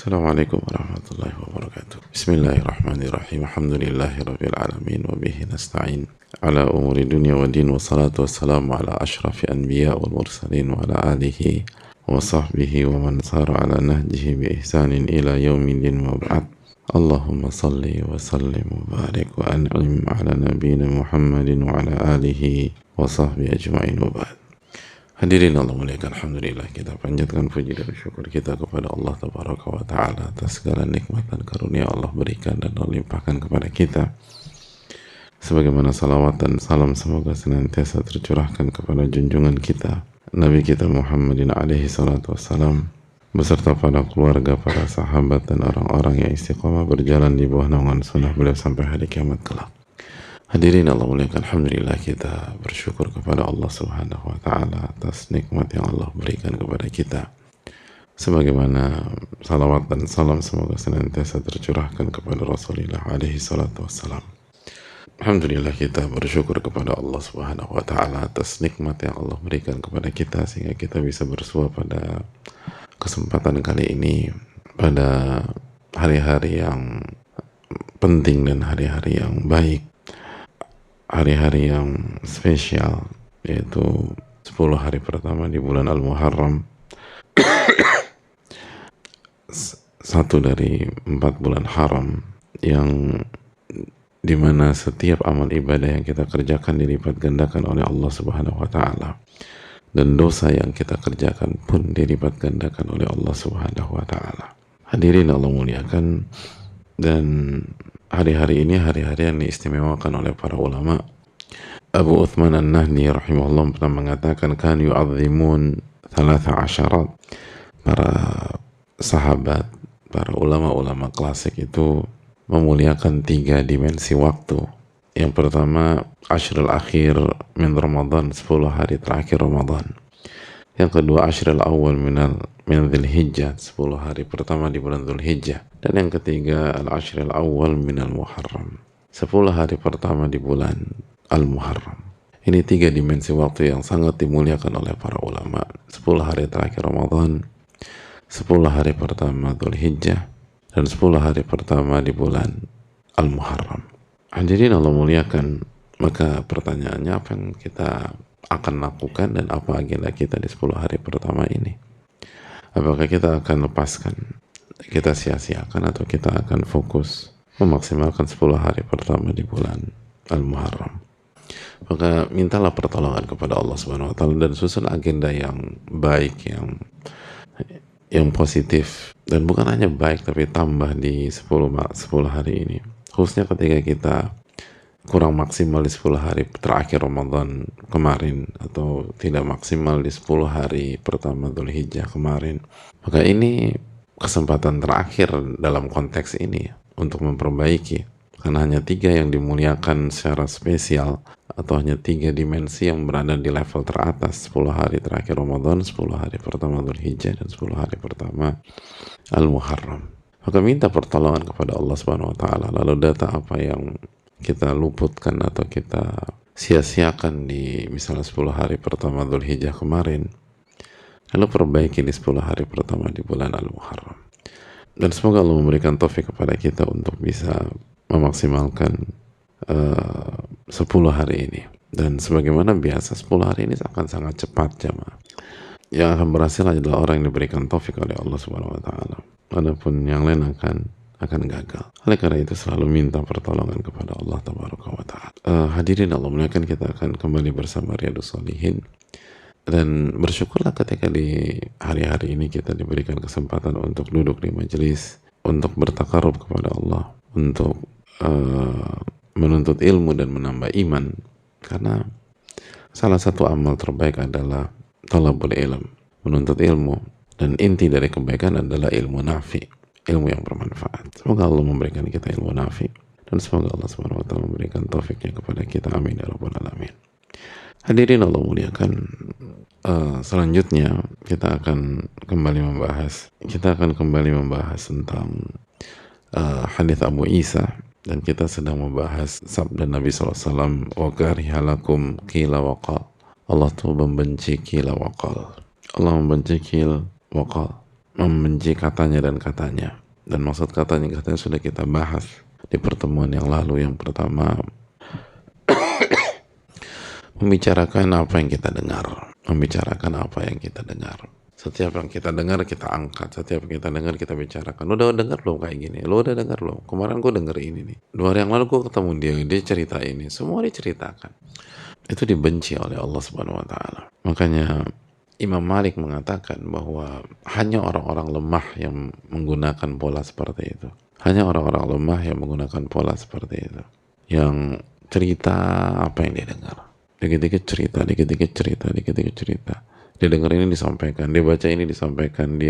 Assalamualaikum warahmatullahi wabarakatuh. Bismillahirrahmanirrahim. Alhamdulillahirabbil alamin wa bihi nasta'in ala umuri dunya wa din, wassalatu wassalamu ala asyrafil anbiya wal mursalin wa ala alihi wa sahbihi wa man sara ala nahjihi bi ihsanin ila yaumiddin wa ba'd. Allahumma salli wa sallim wa barik wa an'im ala nabiyyina Muhammadin wa ala alihi wa sahbihi ajma'in wa ba'd. Hadirin Allah muliakan, alhamdulillah kita panjatkan puji dan syukur kita kepada Allah Tabaraka wa Ta'ala atas segala nikmat dan karunia Allah berikan dan Allah limpahkan kepada kita. Sebagaimana salawat dan salam semoga senantiasa tercurahkan kepada junjungan kita Nabi kita Muhammadin alaihi salatu wassalam, beserta pada keluarga, para sahabat dan orang-orang yang istiqamah berjalan di bawah naungan sunnah beliau sampai hari kiamat kelak. Hadirin Allah muliakan, alhamdulillah kita bersyukur kepada Allah Subhanahu wa Ta'ala atas nikmat yang Allah berikan kepada kita. Sebagaimana salawat dan salam semoga senantiasa tercurahkan kepada Rasulullah alaihi salatu wassalam. Alhamdulillah kita bersyukur kepada Allah Subhanahu wa Ta'ala atas nikmat yang Allah berikan kepada kita sehingga kita bisa bersua pada kesempatan kali ini pada hari-hari yang penting dan hari-hari yang baik, hari-hari yang spesial, yaitu 10 hari pertama di bulan Al-Muharram, satu dari 4 bulan haram yang dimana setiap amal ibadah yang kita kerjakan dilipat gandakan oleh Allah Subhanahu wa Ta'ala, dan dosa yang kita kerjakan pun dilipat gandakan oleh Allah Subhanahu wa Ta'ala. Hadirin Allah muliakan, dan hari-hari ini hari-hari yang diistimewakan oleh para ulama. Abu Uthman An-Nahdi rahimahullah pernah mengatakan, kan yu'azzimun 13. Para sahabat, para ulama-ulama klasik itu memuliakan 3 dimensi waktu. Yang pertama, Ashrul Akhir min Ramadan, 10 hari terakhir Ramadan. Yang kedua, Ashrul Awal min Dzulhijjah, 10 hari pertama di bulan Dzulhijjah. Dan yang ketiga, Al-Ashrul Awal min Al-Muharram, 10 hari pertama di bulan Al-Muharram. Ini 3 dimensi waktu yang sangat dimuliakan oleh para ulama. 10 hari terakhir Ramadan, 10 hari pertama Dzulhijjah, dan 10 hari pertama di bulan Al-Muharram. Hadirin Allah muliakan, maka pertanyaannya, apa yang kita akan lakukan dan apa agenda kita di 10 hari pertama ini? Apakah kita akan lepaskan, kita sia-siakan, atau kita akan fokus memaksimalkan 10 hari pertama di bulan Al-Muharram? Maka mintalah pertolongan kepada Allah Subhanahu wa Ta'ala dan susun agenda yang baik, yang positif, dan bukan hanya baik tapi tambah di 10 hari ini, khususnya ketika kita kurang maksimal di 10 hari terakhir Ramadan kemarin, atau tidak maksimal di 10 hari pertama Dzulhijjah kemarin. Maka ini kesempatan terakhir dalam konteks ini untuk memperbaiki, karena hanya 3 yang dimuliakan secara spesial, atau hanya 3 dimensi yang berada di level teratas: 10 hari terakhir Ramadan, 10 hari pertama Dzulhijjah, dan 10 hari pertama Al-Muharram. Maka minta pertolongan kepada Allah Subhanahu wa Ta'ala. Lalu data apa yang kita luputkan atau kita sia-siakan di misalnya 10 hari pertama Dzulhijjah kemarin, lalu perbaiki di 10 hari pertama di bulan Al-Muharram. Dan semoga Allah memberikan taufik kepada kita untuk bisa memaksimalkan 10 hari ini. Dan sebagaimana biasa, 10 hari ini akan sangat cepat, jamaah. Yang akan berhasil adalah orang yang diberikan taufik oleh Allah Subhanahu wa Ta'ala. Adapun yang lain akan gagal. Oleh karena itu selalu minta pertolongan kepada Allah Tabaraka wa Ta'ala. Hadirin Allah muliakan, kita akan kembali bersama Riyadhus Shalihin, dan bersyukurlah ketika di hari-hari ini kita diberikan kesempatan untuk duduk di majelis, untuk bertakarub kepada Allah, untuk menuntut ilmu dan menambah iman. Karena salah satu amal terbaik adalah talabul ilm, menuntut ilmu, dan inti dari kebaikan adalah ilmu nafi, ilmu yang bermanfaat. Semoga Allah memberikan kita ilmu nafi, dan semoga Allah Subhanahu wa Ta'ala memberikan taufiknya kepada kita. Amin ya rabbal alamin. Hadirin Allah muliakan, selanjutnya kita akan kembali membahas tentang hadits Abu Isa, dan kita sedang membahas sabda Nabi SAW, wa karihalakum qila wa qal. Allah tuh membenci qila wa qal. Allah membenci qil wa qal. membenci katanya dan katanya. Dan maksud katanya sudah kita bahas di pertemuan yang lalu. Yang pertama, membicarakan apa yang kita dengar. Membicarakan apa yang kita dengar. Setiap yang kita dengar kita angkat. Setiap yang kita dengar kita bicarakan. Lo udah dengar belum kayak gini? Lo udah dengar belum? Kemarin gue denger ini nih. 2 hari yang lalu gue ketemu dia cerita ini. Semua diceritakan. Itu dibenci oleh Allah Subhanahu wa taala. Makanya Imam Malik mengatakan bahwa hanya orang-orang lemah yang menggunakan pola seperti itu. Hanya orang-orang lemah yang menggunakan pola seperti itu. Yang cerita apa yang dia dengar. Dikit-dikit cerita, dikit-dikit cerita, dikit-dikit cerita. Dia dengar ini disampaikan, dia baca ini disampaikan,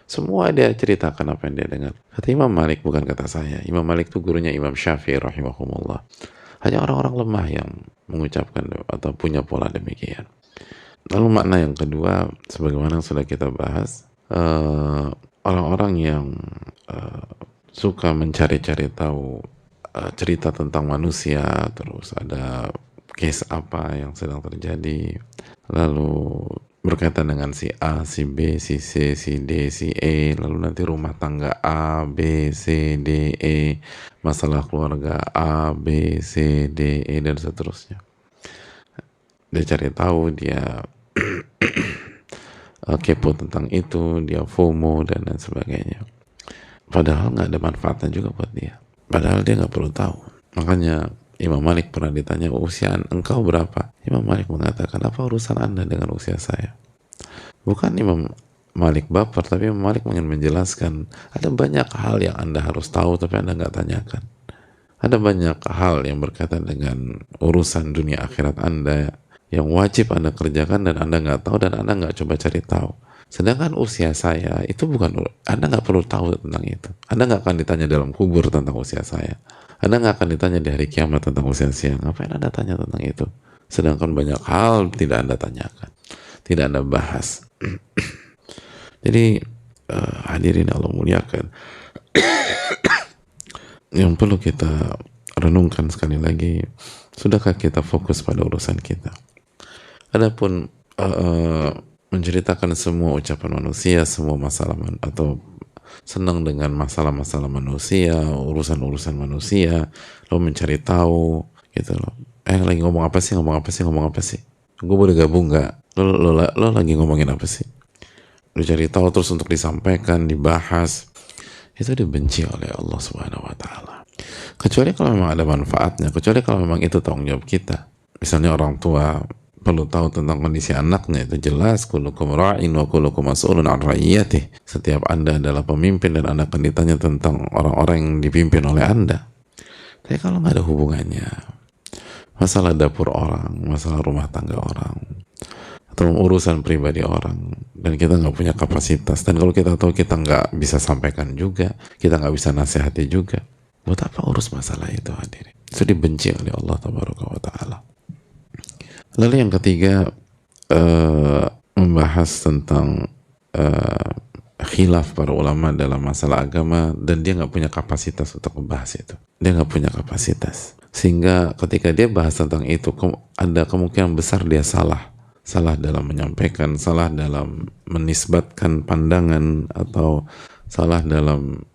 semua dia ceritakan apa yang dia dengar. Kata Imam Malik, bukan kata saya. Imam Malik itu gurunya Imam Syafi'i rahimahumullah. Hanya orang-orang lemah yang mengucapkan atau punya pola demikian. Lalu makna yang kedua, sebagaimana sudah kita bahas, orang-orang yang suka mencari-cari tahu cerita tentang manusia, terus ada case apa yang sedang terjadi, lalu berkaitan dengan si A, si B, si C, si D, si E, lalu nanti rumah tangga A, B, C, D, E, masalah keluarga A, B, C, D, E, dan seterusnya. Dia cari tahu, dia kepo tentang itu, dia FOMO dan lain sebagainya. Padahal nggak ada manfaatnya juga buat dia. Padahal dia nggak perlu tahu. Makanya Imam Malik pernah ditanya, usia engkau berapa? Imam Malik mengatakan, apa urusan anda dengan usia saya? Bukan Imam Malik baper, tapi Imam Malik ingin menjelaskan, ada banyak hal yang anda harus tahu tapi anda nggak tanyakan. Ada banyak hal yang berkaitan dengan urusan dunia akhirat anda yang wajib anda kerjakan dan anda nggak tahu dan anda nggak coba cari tahu. Sedangkan usia saya itu bukan, anda nggak perlu tahu tentang itu. Anda nggak akan ditanya dalam kubur tentang usia saya. Anda nggak akan ditanya di hari kiamat tentang usia siang. Ngapain anda tanya tentang itu? Sedangkan banyak hal tidak anda tanyakan, tidak anda bahas. Jadi hadirin Allah muliakan, yang perlu kita renungkan sekali lagi, sudahkah kita fokus pada urusan kita? Adapun menceritakan semua ucapan manusia, semua masalah atau senang dengan masalah-masalah manusia, urusan-urusan manusia, lo mencari tahu gitu loh. Lagi ngomong apa sih? Gue boleh gabung nggak? Lo lagi ngomongin apa sih? Lo cari tahu terus untuk disampaikan, dibahas, itu dibenci oleh Allah Subhanahu wa taala. Kecuali kalau memang ada manfaatnya, kecuali kalau memang itu tanggung jawab kita. Misalnya orang tua perlu tahu tentang kondisi anaknya, itu jelas, kullukum ra'in wa kullukum mas'ulun an ra'iyatih. Setiap anda adalah pemimpin dan anda akan ditanya tentang orang-orang yang dipimpin oleh anda. Tapi kalau nggak ada hubungannya, masalah dapur orang, masalah rumah tangga orang, atau urusan pribadi orang, dan kita nggak punya kapasitas, dan kalau kita tahu kita nggak bisa sampaikan juga, kita nggak bisa nasihati juga, buat apa urus masalah itu, hadirin? Itu dibenci oleh Allah Tabaraka wa Ta'ala. Lalu yang ketiga, membahas tentang khilaf para ulama dalam masalah agama, dan dia nggak punya kapasitas untuk membahas itu. Dia nggak punya kapasitas, sehingga ketika dia bahas tentang itu, ada kemungkinan besar dia salah dalam menyampaikan, salah dalam menisbatkan pandangan, atau salah dalam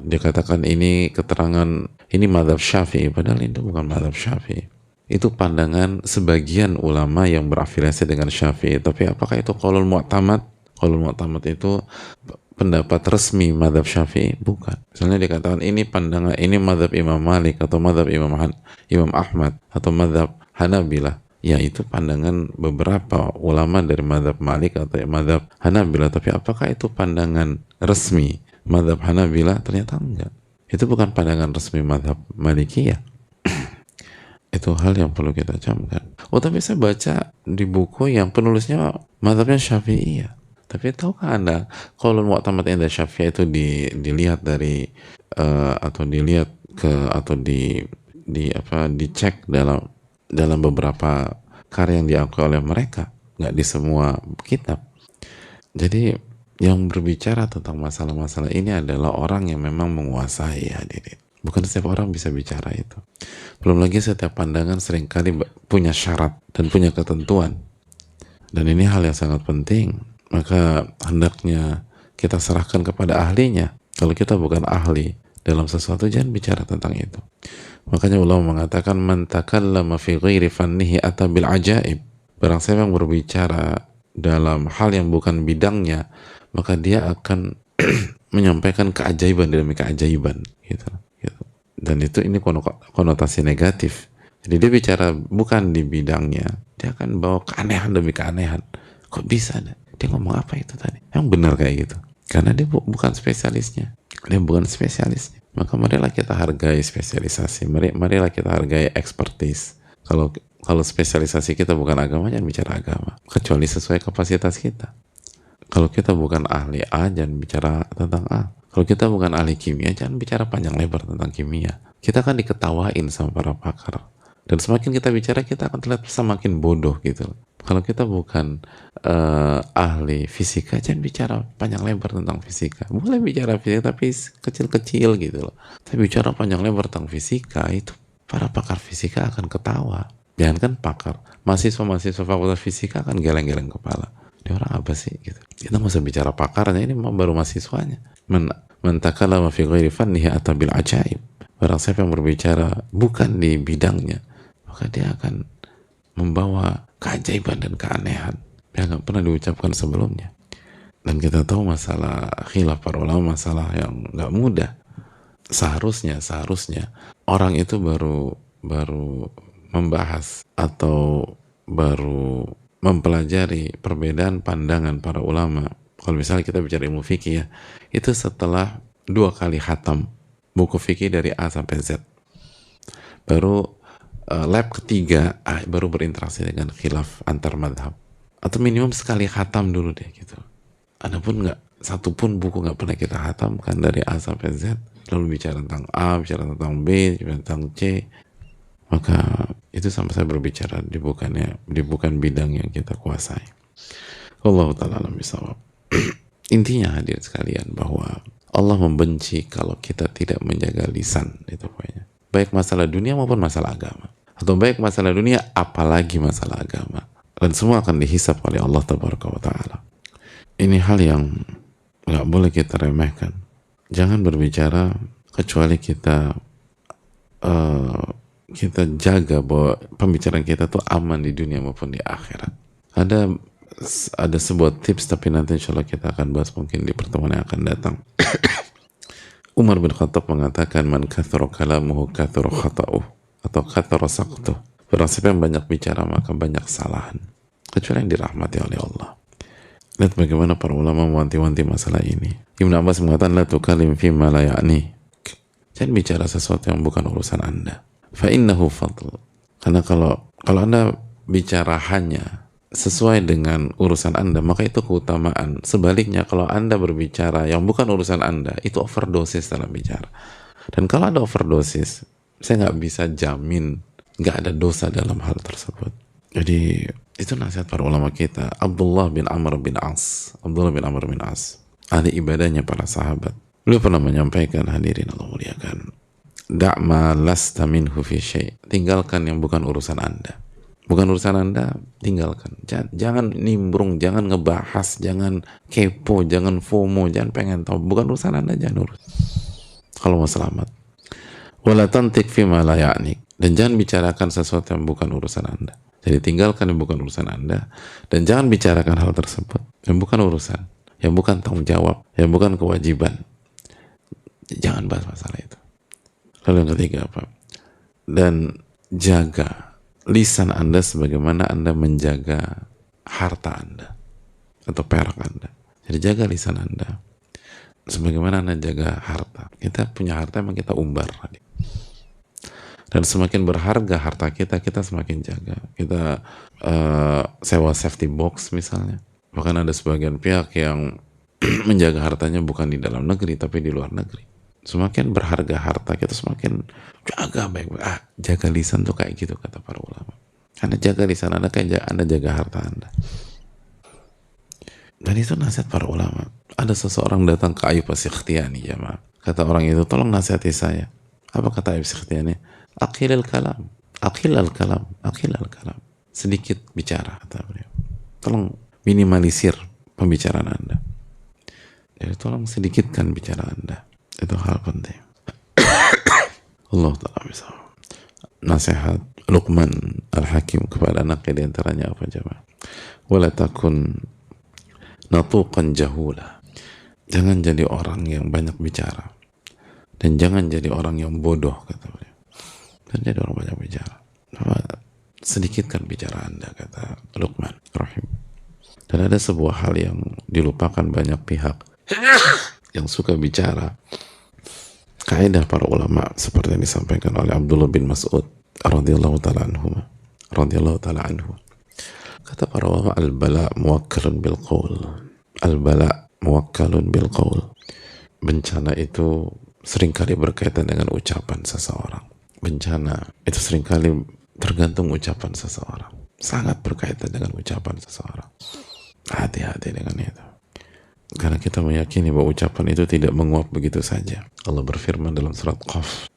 dia katakan ini keterangan, ini mazhab Syafi'i, padahal itu bukan mazhab Syafi'i. Itu pandangan sebagian ulama yang berafiliasi dengan Syafi'i. Tapi apakah itu qaulul mu'tamad? Qaulul mu'tamad itu pendapat resmi mazhab Syafi'i? Bukan. Misalnya dikatakan ini pandangan, ini mazhab Imam Malik, atau mazhab Imam Ahmad, atau mazhab Hanabilah. Ya, itu pandangan beberapa ulama dari mazhab Malik atau mazhab Hanabilah. Tapi apakah itu pandangan resmi mazhab Hanabilah? Ternyata enggak. Itu bukan pandangan resmi mazhab Malikiyah. Itu hal yang perlu kita camkan. Oh, tapi saya baca di buku yang penulisnya mazhabnya Syafi'iyah. Tapi tahukah anda, qaulul mu'tamad inda Syafi'iyah itu dilihat dari atau dilihat atau dicek dalam beberapa karya yang diakui oleh mereka, nggak di semua kitab. Jadi yang berbicara tentang masalah-masalah ini adalah orang yang memang menguasai, hadirin. Bukan setiap orang bisa bicara itu. Belum lagi setiap pandangan seringkali punya syarat dan punya ketentuan. Dan ini hal yang sangat penting. Maka hendaknya kita serahkan kepada ahlinya. Kalau kita bukan ahli dalam sesuatu, jangan bicara tentang itu. Makanya ulama mengatakan man takallama fi ghairi fannihi ata bil ajaib. Barang siapa yang berbicara dalam hal yang bukan bidangnya, maka dia akan menyampaikan keajaiban demi keajaiban gitu. Dan ini konotasi negatif. Jadi dia bicara bukan di bidangnya, dia akan bawa keanehan demi keanehan. Kok bisa? Dia ngomong apa itu tadi? Yang benar kayak gitu. Karena dia bukan spesialisnya. Dia bukan spesialisnya. Maka marilah kita hargai spesialisasi. Marilah kita hargai expertise. Kalau spesialisasi kita bukan agama, jangan bicara agama. Kecuali sesuai kapasitas kita. Kalau kita bukan ahli A, jangan bicara tentang A. Kalau kita bukan ahli kimia, jangan bicara panjang lebar tentang kimia. Kita akan diketawain sama para pakar. Dan semakin kita bicara, kita akan terlihat semakin bodoh gitu. Kalau kita bukan ahli fisika, jangan bicara panjang lebar tentang fisika. Boleh bicara fisika, tapi kecil-kecil gitu loh. Tapi bicara panjang lebar tentang fisika, itu para pakar fisika akan ketawa. Jangan kan pakar, mahasiswa fakultas fisika akan geleng-geleng kepala. Dia orang apa sih gitu. Kita nggak usah bicara pakarnya, ini baru mahasiswanya. Man takallama fi ghairi fannihi ata bil ajaib. Barang siapa yang berbicara bukan di bidangnya, maka dia akan membawa keajaiban dan keanehan yang nggak pernah diucapkan sebelumnya. Dan kita tahu masalah khilaf para ulama masalah yang nggak mudah. Seharusnya orang itu baru membahas atau baru mempelajari perbedaan pandangan para ulama. Kalau misalnya kita bicara ilmu fikih ya, itu setelah 2 kali khatam buku fikih dari A sampai Z. Baru lab ketiga baru berinteraksi dengan khilaf antar madhab. Atau minimum sekali khatam dulu deh gitu. Adapun satupun buku nggak pernah kita khatamkan dari A sampai Z, lalu bicara tentang A, bicara tentang B, bicara tentang C, maka itu sama saya berbicara di bukan bidang yang kita kuasai. Allah ta'ala alam bisawab. Intinya hadirin sekalian bahwa Allah membenci kalau kita tidak menjaga lisan, itu pokoknya. Baik masalah dunia maupun masalah agama. Atau baik masalah dunia apalagi masalah agama. Dan semua akan dihisap oleh Allah Tabaraka wa Ta'ala. Ini hal yang nggak boleh kita remehkan. Jangan berbicara kecuali kita jaga bahwa pembicaraan kita tuh aman di dunia maupun di akhirat. Ada sebuah tips, tapi nanti insya Allah kita akan bahas mungkin di pertemuan yang akan datang. Umar bin Khattab mengatakan, man kathura kalamuhu kathura khata'uh, atau kathura saqtuh. Barang siapa yang banyak bicara maka banyak kesalahan, kecuali yang dirahmati oleh Allah. Lihat bagaimana para ulama mewanti-wanti masalah ini. Ibn Abbas mengatakan, la tukalim fima la ya'ni. Jangan bicara sesuatu yang bukan urusan Anda. Fa innahu fadl. Karena kalau Anda bicara hanya sesuai dengan urusan Anda, maka itu keutamaan. Sebaliknya, kalau Anda berbicara yang bukan urusan Anda, itu overdosis dalam bicara. Dan kalau ada overdosis, saya nggak bisa jamin nggak ada dosa dalam hal tersebut. Jadi itu nasihat para ulama kita. Abdullah bin Amr bin As, ahli ibadahnya para sahabat, beliau pernah menyampaikan, hadirin Allah muliakan, da'ma lasta minhu fi syai'. Tinggalkan yang bukan urusan Anda. Bukan urusan Anda, tinggalkan. Jangan nimbrung, jangan ngebahas, jangan kepo, jangan FOMO, jangan pengen tahu. Bukan urusan Anda, jangan urus. Kalau mau selamat. Wala tantik fima la ya'nik. Dan jangan bicarakan sesuatu yang bukan urusan Anda. Jadi tinggalkan yang bukan urusan Anda, dan jangan bicarakan hal tersebut yang bukan urusan, yang bukan tanggung jawab, yang bukan kewajiban. Jangan bahas masalah itu. Lalu yang ketiga apa? Dan jaga lisan Anda sebagaimana Anda menjaga harta Anda atau perak Anda. Jadi jaga lisan Anda sebagaimana Anda jaga harta. Kita punya harta, emang kita umbar. Dan semakin berharga harta kita, kita semakin jaga. Kita sewa safety box misalnya. Bahkan ada sebagian pihak yang menjaga hartanya bukan di dalam negeri, tapi di luar negeri. Semakin berharga harta kita, semakin jaga baik-baik. Jaga lisan tuh kayak gitu kata para ulama. Anda jaga lisan Anda kayak Anda jaga harta Anda. Dan itu nasihat para ulama. Ada seseorang datang ke Ayyub As-Sikhtiyani, jamaah. Kata orang itu, tolong nasihati saya. Apa kata Ayyub As-Sikhtiyani? Aqil al-kalam. Sedikit bicara, kata beliau. Tolong minimalisir pembicaraan Anda. Jadi tolong sedikitkan bicara Anda. Itu hal penting. Allah Ta'ala bisa. Nasihat Luqman Al-Hakim kepada anaknya diantaranya apa coba? Wala takun natuqan jahula. Jangan jadi orang yang banyak bicara. Dan jangan jadi orang yang bodoh, kata beliau. Dan jadi orang banyak bicara. Sedikitkan bicara Anda, kata Luqman Rahim. Dan ada sebuah hal yang dilupakan banyak pihak yang suka bicara. Kaidah para ulama seperti yang disampaikan oleh Abdullah bin Mas'ud radhiyallahu ta'ala anhu. Kata para ulama, al-bala muwakkalun bil qaul. Al-bala muwakkalun bil qaul. Bencana itu seringkali berkaitan dengan ucapan seseorang. Bencana itu seringkali tergantung ucapan seseorang. Sangat berkaitan dengan ucapan seseorang. Hati-hati dengan itu. Karena kita meyakini bahwa ucapan itu tidak menguap begitu saja. Allah berfirman dalam surat Qaf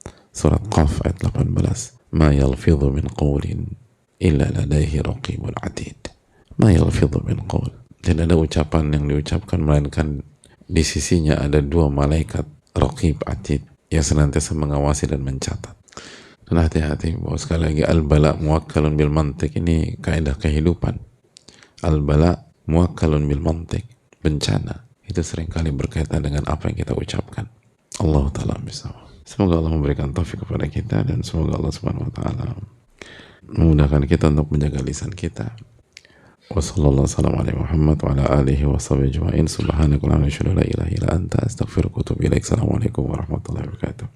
ayat 18. Ma yalfidhu min qawlin illa ladaihi raqibun atid. Ma yalfidhu min qawl. Tidak ada ucapan yang diucapkan melainkan di sisinya ada dua malaikat raqib atid yang senantiasa mengawasi dan mencatat. Dan hati-hati bahwa sekali lagi al-bala muwakkalun bil mantiq, ini kaidah kehidupan. Al-bala muwakkalun bil mantiq. Bencana itu seringkali berkaitan dengan apa yang kita ucapkan. Allah Ta'ala bisa. Semoga Allah memberikan taufik kepada kita, dan semoga Allah Subhanahu wa Ta'ala memudahkan kita untuk menjaga lisan kita. Wassalamualaikum warahmatullahi wabarakatuh. Assalamualaikum warahmatullahi wabarakatuh.